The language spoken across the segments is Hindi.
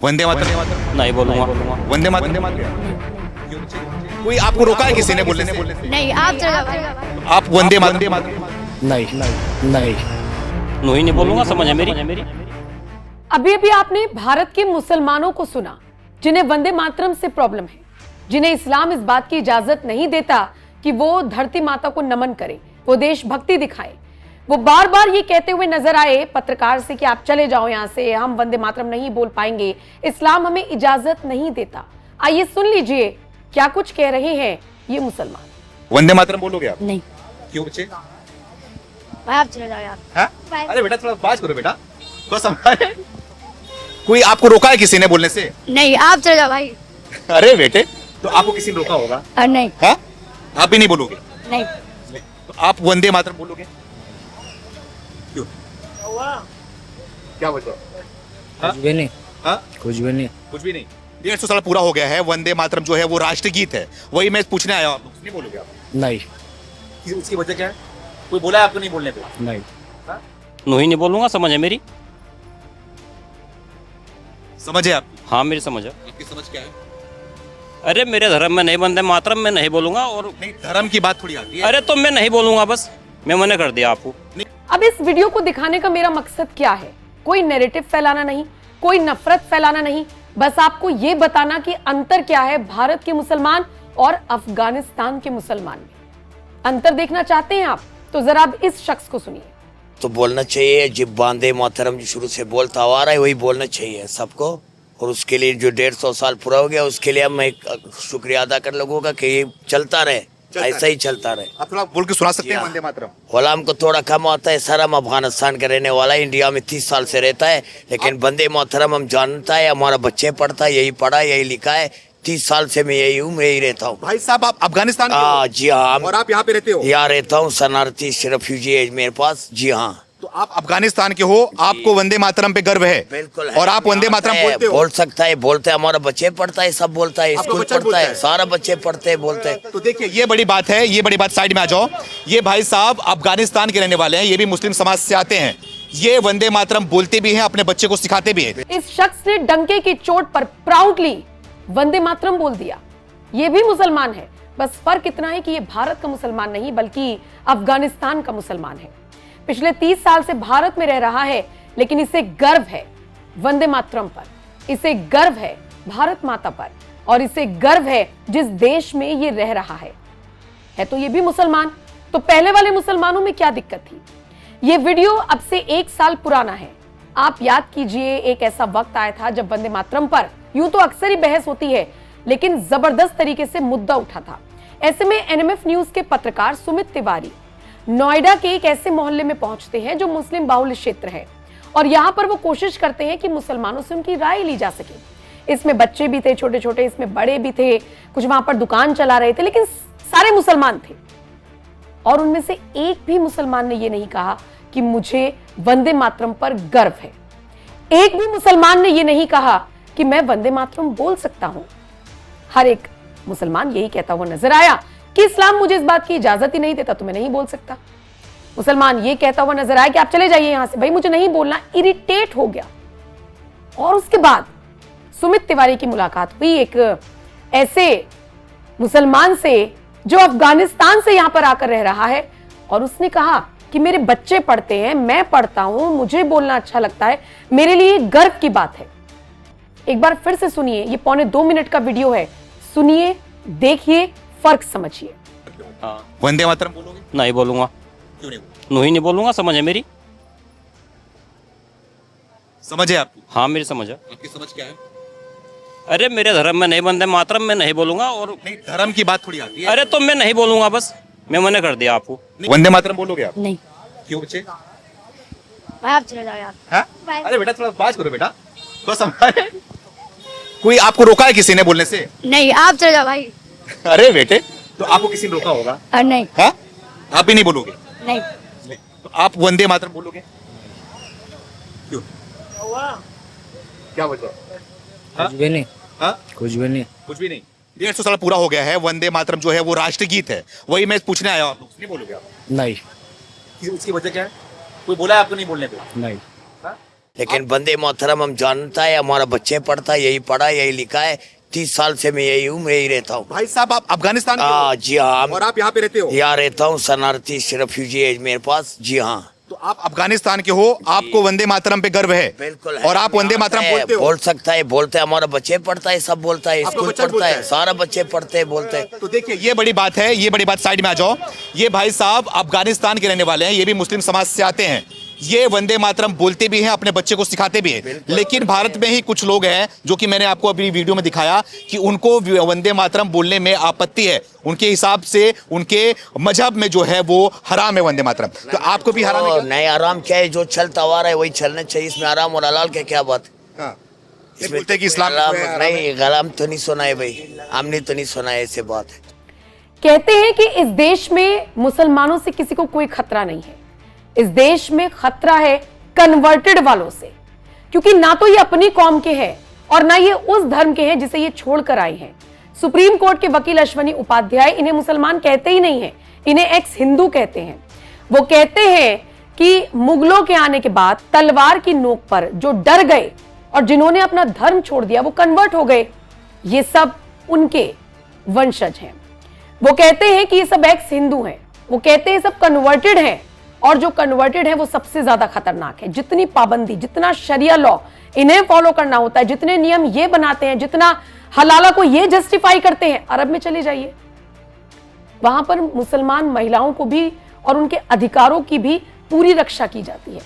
वंदे मातरम नहीं बोलूंगा। वंदे मातरम कोई आपको रोका है किसी ने बोलने से? नहीं, आप चलो भाई। आप वंदे मातरम नहीं बोलूंगा, समझ है मेरी। अभी अभी आपने भारत के मुसलमानों को सुना जिन्हें वंदे मातरम से प्रॉब्लम है, जिन्हें इस्लाम इस बात की इजाजत नहीं देता कि वो धरती माता को नमन करे, वो देशभक्ति दिखाए। वो बार बार ये कहते हुए नजर आए पत्रकार से कि आप चले जाओ यहां से, हम वंदे मातरम नहीं बोल पाएंगे, इस्लाम हमें इजाजत नहीं देता। आइए सुन लीजिए क्या कुछ कह रहे हैं ये मुसलमान। वंदे मातरम बोलोगे आप? नहीं क्यों बच्चे? भाई, आप चले जाओ यार। हाँ? भाई। अरे बेटा थोड़ा बात करो बेटा, थोड़ा समझाए। कोई आपको रोका है किसी ने बोलने से? नहीं, आप चले जाओ भाई। अरे बेटे, तो आपको किसी ने रोका होगा? नहीं हाँ? आप भी नहीं बोलोगे? नहीं। तो आप वंदे मातरम बोलोगे? क्यों? क्या वजह? कुछ भी नहीं। हाँ? कुछ भी नहीं। कुछ भी नहीं। 150 साल पूरा हो गया है, वंदे मातरम जो है वो राष्ट्रगीत है, वही मैं पूछने आया हूं। आप लोग नहीं बोलोगे आप? नहीं उसकी वजह क्या है? कोई बोला है आपको नहीं बोलने पे? नहीं नहीं बोलूंगा, समझ है मेरी। समझ है आपकी? हाँ, मेरी समझ है। आपकी समझ क्या है? अरे मेरे धर्म में नहीं वंदे मातरम, मैं नहीं बोलूंगा। और नहीं, धर्म की बात थोड़ी आती है। अरे तो मैं नहीं बोलूंगा, बस मैं मना कर दिया आपको। अब इस वीडियो को दिखाने का मेरा मकसद क्या है? कोई नैरेटिव फैलाना नहीं, कोई नफरत फैलाना नहीं, बस आपको ये बताना कि अंतर क्या है भारत के मुसलमान और अफगानिस्तान के मुसलमान में। अंतर देखना चाहते हैं आप तो जरा अब इस शख्स को सुनिए। तो बोलना चाहिए, जब वंदे मातरम जो शुरू से बोलता आ रहा है वही बोलना चाहिए सबको। और उसके लिए जो 150 साल पूरा हो गया उसके लिए मैं शुक्रिया अदा कर लोगों का कि ये चलता रहे, ऐसा ही चलता रहे। आप थोड़ा बोल के सुना सकते हैं हाँ। वंदे मातरम? गुलाम को थोड़ा कम आता है, सर हम अफगानिस्तान का रहने वाला है, इंडिया में 30 साल से रहता है, लेकिन वंदे मातरम हम जानता है, हमारा बच्चे पढ़ता है, यही पढ़ा यही लिखा है, 30 साल से मैं यही हूँ, मैं यही रहता हूँ। भाई साहब आप अफगानिस्तान के हो? हाँ जी हाँ। और आप यहाँ पे रहते हो? यहाँ रहता हूँ, शरणार्थी रेफ्यूजी है मेरे पास। जी हाँ। तो आप अफगानिस्तान के हो, आपको वंदे मातरम पे गर्व है? बिल्कुल है। और आप वंदे मातरम बोलते हो? बोल सकता है, बोलते हैं, हमारा बच्चे पढ़ता है, सब बोलता है, आपका स्कूल बच्चा पढ़ता बोलता है, है? सारा बच्चे पढ़ते हैं, बोलते हैं। तो देखिए ये बड़ी बात है, ये बड़ी बात, साइड में आ जाओ। ये भाई साहब अफगानिस्तान के रहने वाले हैं, ये भी मुस्लिम समाज से आते हैं, ये वंदे मातरम बोलते भी हैं, अपने बच्चे को सिखाते भी हैं। इस शख्स ने डंके की चोट पर प्राउडली वंदे मातरम बोल दिया। ये भी मुसलमान है, बस फर्क इतना है कि ये भारत का मुसलमान नहीं बल्कि अफगानिस्तान का मुसलमान है। पिछले 30 साल से भारत में रह रहा है, लेकिन इसे गर्व है वंदे मातरम पर, इसे गर्व है भारत माता पर, और इसे गर्व है जिस देश में ये रह रहा है तो ये भी मुसलमान। तो पहले वाले मुसलमानों में क्या दिक्कत थी? ये वीडियो अब से 1 साल पुराना है। आप याद कीजिए, एक ऐसा वक्त आया था जब वंदे मातरम पर यूं तो अक्सर ही बहस होती है, लेकिन जबरदस्त तरीके से मुद्दा उठा था। ऐसे में एनएमएफ न्यूज के पत्रकार सुमित तिवारी नोएडा के एक ऐसे मोहल्ले में पहुंचते हैं जो मुस्लिम बाहुल्य क्षेत्र है, और यहां पर वो कोशिश करते हैं कि मुसलमानों से उनकी राय ली जा सके। इसमें बच्चे भी थे छोटे छोटे, इसमें बड़े भी थे, कुछ वहां पर दुकान चला रहे थे, लेकिन सारे मुसलमान थे। और उनमें से एक भी मुसलमान ने यह नहीं कहा कि मुझे वंदे मातरम पर गर्व है। एक भी मुसलमान ने यह नहीं कहा कि मैं वंदे मातरम बोल सकता हूं। हर एक मुसलमान यही कहता हुआ नजर आया कि इस्लाम मुझे इस बात की इजाजत ही नहीं देता, तो मैं नहीं बोल सकता। मुसलमान ये कहता हुआ नजर आया कि आप चले जाइए यहां से, भाई मुझे नहीं बोलना, इरिटेट हो गया। और उसके बाद सुमित तिवारी की मुलाकात हुई एक ऐसे मुसलमान से जो अफगानिस्तान से यहां पर आकर रह रहा है, और उसने कहा कि मेरे बच्चे पढ़ते हैं, मैं पढ़ता हूं, मुझे बोलना अच्छा लगता है, मेरे लिए गर्व की बात है। एक बार फिर से सुनिए, ये 2.25 मिनट का वीडियो है, सुनिए, देखिए, फर्क समझिए। हाँ। वंदे मातरम बोलोगे? नहीं बोलूंगा। क्यों नहीं? नहीं बोलूंगा, समझ है मेरी। समझ है आपकी? हाँ, मेरी समझ है। आपकी समझ क्या है? अरे मेरे धर्म में नहीं वंदे मातरम, मैं नहीं बोलूंगा। और नहीं, धर्म की बात थोड़ी आती है। अरे तो मैं नहीं बोलूंगा, बस मैं मना कर दिया आपको। वंदे मातरम बोलोगे आप? नहीं क्यों बच्चे? भाई, आप चले जाओ यार। हाँ? भाई। अरे बेटा थोड़ा बात करो बेटा, थोड़ा समझाए। कोई आपको रोका है किसी ने बोलने से? नहीं, आप चले जाओ भाई। अरे बेटे, तो आपको किसी ने रोका होगा? नहीं हाँ? आप भी नहीं बोलोगे? नहीं। तो आप वंदे मातरम बोलोगे? क्यों? क्या वजह? कुछ भी नहीं। हाँ? कुछ भी नहीं। कुछ भी नहीं। 150 साल पूरा हो गया है, वंदे मातरम जो है वो राष्ट्रगीत है, वही मैं पूछने आया हूं। आप लोग नहीं बोलोगे आप? नहीं उसकी वजह क्या है? कोई बोला है आपको नहीं बोलने पे? नहीं। लेकिन वंदे मातरम हम जानता है, हमारा बच्चे पढ़ता है, यही पढ़ा यही लिखा है। 30 साल से मैं यही हूँ, मैं यही रहता हूँ। भाई साहब आप अफगानिस्तान के हो? जी हाँ। और आप यहाँ पे रहते हो? यहाँ रहता हूँ, शरणार्थी रेफ्यूजी है मेरे पास। जी हाँ। तो आप अफगानिस्तान के हो, आपको वंदे मातरम पे गर्व है? बिल्कुल है। और आप वंदे मातरम बोलते हो? बोल सकता है, बोलते हैं, हमारा बच्चे पढ़ता है, सब बोलता है, आपका स्कूल बच्चा पढ़ता बोलता है, है? सारा बच्चे पढ़ते हैं, बोलते हैं। तो देखिए ये बड़ी बात है, ये बड़ी बात, साइड में आ जाओ। ये भाई साहब अफगानिस्तान के रहने वाले हैं, ये भी मुस्लिम समाज से आते हैं। ये वंदे मातरम बोलते भी हैं, अपने बच्चे को सिखाते भी हैं। लेकिन भारत में ही कुछ लोग हैं जो कि मैंने आपको अभी वीडियो में दिखाया कि उनको वंदे मातरम बोलने में आपत्ति है। उनके हिसाब से उनके मजहब में जो है वो हराम है वंदे मातरम। तो आपको भी हराम है? नहीं, आराम क्या है, जो चलता आ रहा है वही चलना चाहिए। इसमें आराम और हलाल के क्या बात? ये बोलते हैं कि इस्लाम नहीं, गलाम तो नहीं सुना है भाई, हमने तो नहीं सुना है, ऐसे बात है। कहते हैं कि इस देश में मुसलमानों से किसी को कोई खतरा नहीं है। इस देश में खतरा है कन्वर्टेड वालों से, क्योंकि ना तो ये अपनी कौम के हैं और ना ये उस धर्म के हैं जिसे ये छोड़कर आए हैं। सुप्रीम कोर्ट के वकील अश्वनी उपाध्याय इन्हें मुसलमान कहते ही नहीं है, इन्हें एक्स हिंदू कहते हैं। वो कहते हैं कि मुगलों के आने के बाद तलवार की नोक पर जो डर गए और जिन्होंने अपना धर्म छोड़ दिया वो कन्वर्ट हो गए, ये सब उनके वंशज हैं। वो कहते हैं कि ये सब एक्स हिंदू हैं, वो कहते हैं सब कन्वर्टेड हैं, और जो कन्वर्टेड है वो सबसे ज्यादा खतरनाक है। जितनी पाबंदी, जितना शरिया लॉ इन्हें फॉलो करना होता है, जितने नियम ये बनाते हैं, जितना हलाला को ये जस्टिफाई करते हैं, अरब में चले जाइए, वहां पर मुसलमान महिलाओं को भी और उनके अधिकारों की भी पूरी रक्षा की जाती है।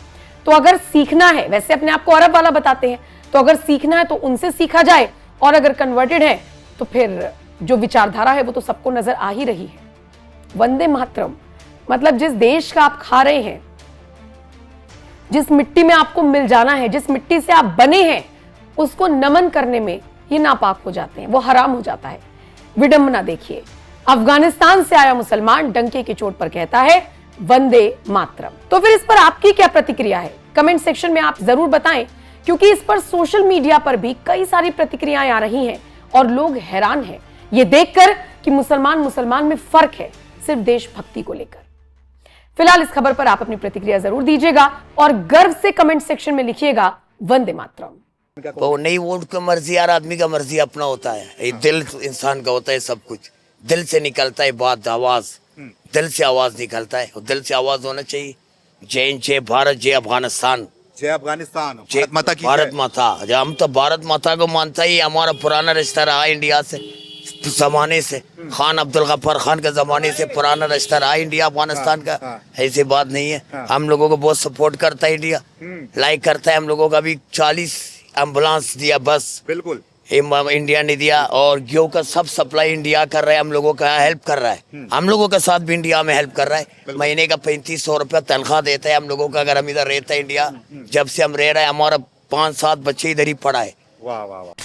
तो अगर सीखना है, वैसे अपने आप को अरब वाला बताते हैं, तो अगर सीखना है तो उनसे सीखा जाए, और अगर कन्वर्टेड है तो फिर जो विचारधारा है वो तो सबको नजर आ ही रही है। वंदे मातरम मतलब जिस देश का आप खा रहे हैं, जिस मिट्टी में आपको मिल जाना है, जिस मिट्टी से आप बने हैं, उसको नमन करने में ये नापाक हो जाते हैं, वो हराम हो जाता है। विडंबना देखिए, अफगानिस्तान से आया मुसलमान डंके की चोट पर कहता है वंदे मातरम। तो फिर इस पर आपकी क्या प्रतिक्रिया है? कमेंट सेक्शन में आप जरूर बताएं, क्योंकि इस पर सोशल मीडिया पर भी कई सारी प्रतिक्रियाएं आ रही हैं और लोग हैरान हैं ये देखकर कि मुसलमान में फर्क है सिर्फ देशभक्ति को लेकर। फिलहाल इस खबर पर आप अपनी प्रतिक्रिया जरूर दीजिएगा और गर्व से कमेंट सेक्शन में लिखिएगा वंदे मातरम। वो नहीं, वो उनका मर्जी, यार आदमी का मर्जी अपना होता है, ये दिल इंसान का होता है, सब कुछ दिल से निकलता है, बात आवाज दिल से आवाज निकलता है, दिल से आवाज होना चाहिए। जय जय भारत, जय अफगानिस्तान, जय अफगानिस्तान, जय भारत माता की भारत माता। हम तो भारत माता को मानता ही, हमारा पुराना रिश्ता रहा इंडिया से जमाने से, खान अब्दुल गफ्फार खान के जमाने से पुराना रिश्ता रहा इंडिया अफगानिस्तान का। ऐसी बात नहीं है, हम लोगों को बहुत सपोर्ट करता है इंडिया, लाइक करता है हम लोगों का भी। 40 एम्बुलेंस दिया बस, बिल्कुल इंडिया ने दिया, और गेहूं का सब सप्लाई इंडिया कर रहा है, हम लोगों का हेल्प कर रहा है, हम लोगों के साथ भी इंडिया में हेल्प कर रहा है। महीने का 3500 रुपया तनख्वाह देता है हम लोगों का, अगर हम इधर रहता है इंडिया। जब से हम रह रहे हैं, हमारा 5-7 बच्चे इधर ही पढ़ा है। वाह वाह वाह।